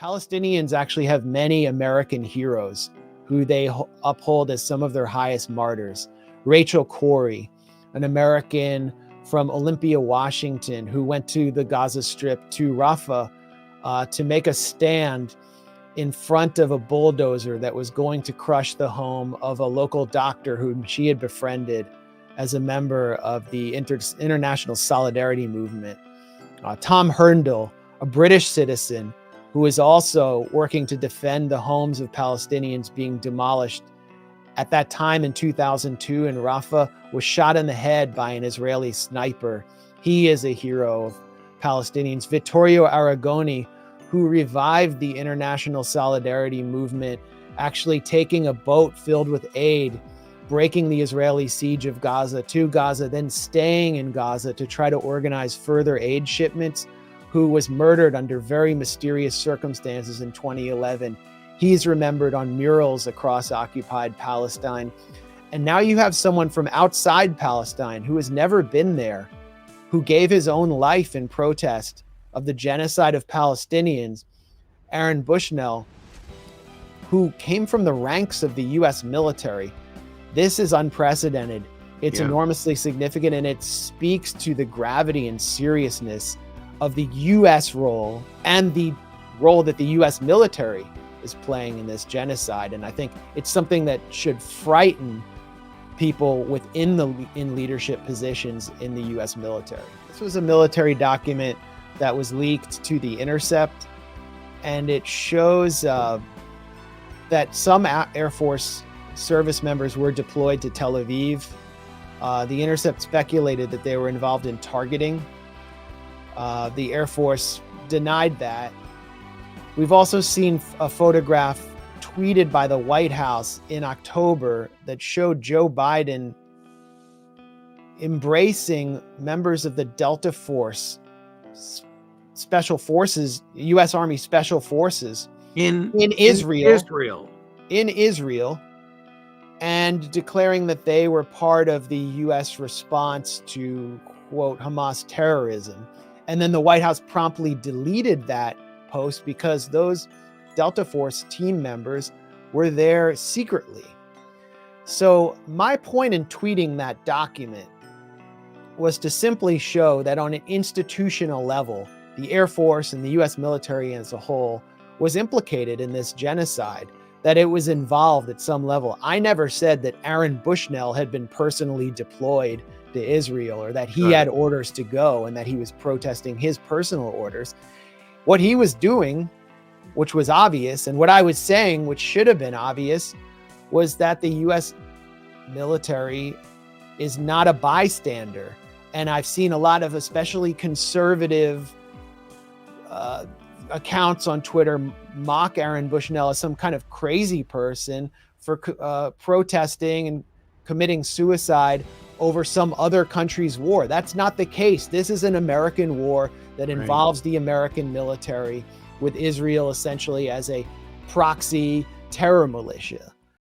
Palestinians actually have many American heroes who they uphold as some of their highest martyrs. Rachel Corrie, an American from Olympia, Washington, who went to the Gaza Strip, to Rafah, to make a stand in front of a bulldozer that was going to crush the home of a local doctor whom she had befriended as a member of the international solidarity movement. Tom Herndl, a British citizen who is also working to defend the homes of Palestinians being demolished at that time in 2002 in Rafah, was shot in the head by an Israeli sniper. He is a hero of Palestinians. Vittorio Arrigoni, who revived the international solidarity movement, actually taking a boat filled with aid, breaking the Israeli siege of Gaza to Gaza, then staying in Gaza to try to organize further aid shipments, who was murdered under very mysterious circumstances in 2011. He's remembered on murals across occupied Palestine. And now you have someone from outside Palestine who has never been there, who gave his own life in protest of the genocide of Palestinians, Aaron Bushnell, who came from the ranks of the US military. This is unprecedented. It's enormously significant, and it speaks to the gravity and seriousness of the US role and the role that the US military is playing in this genocide. And I think it's something that should frighten people in leadership positions in the US military. This was a military document that was leaked to The Intercept, and it shows that some Air Force service members were deployed to Tel Aviv. The Intercept speculated that they were involved in targeting. The Air Force denied that. We've also seen a photograph tweeted by the White House in October that showed Joe Biden embracing members of the Delta Force, Special Forces, U.S. Army Special Forces in Israel, and declaring that they were part of the U.S. response to, quote, Hamas terrorism. And then the White House promptly deleted that post because those Delta Force team members were there secretly. So my point in tweeting that document was to simply show that on an institutional level, the Air Force and the US military as a whole was implicated in this genocide, that it was involved at some level. I never said that Aaron Bushnell had been personally deployed to Israel, or that he had orders to go and that he was protesting his personal orders. What he was doing, which was obvious, and what I was saying, which should have been obvious, was that the US military is not a bystander. And I've seen a lot of especially conservative accounts on Twitter mock Aaron Bushnell as some kind of crazy person for protesting and committing suicide over some other country's war. That's not the case. This is an American war that involves the American military, with Israel essentially as a proxy terror militia.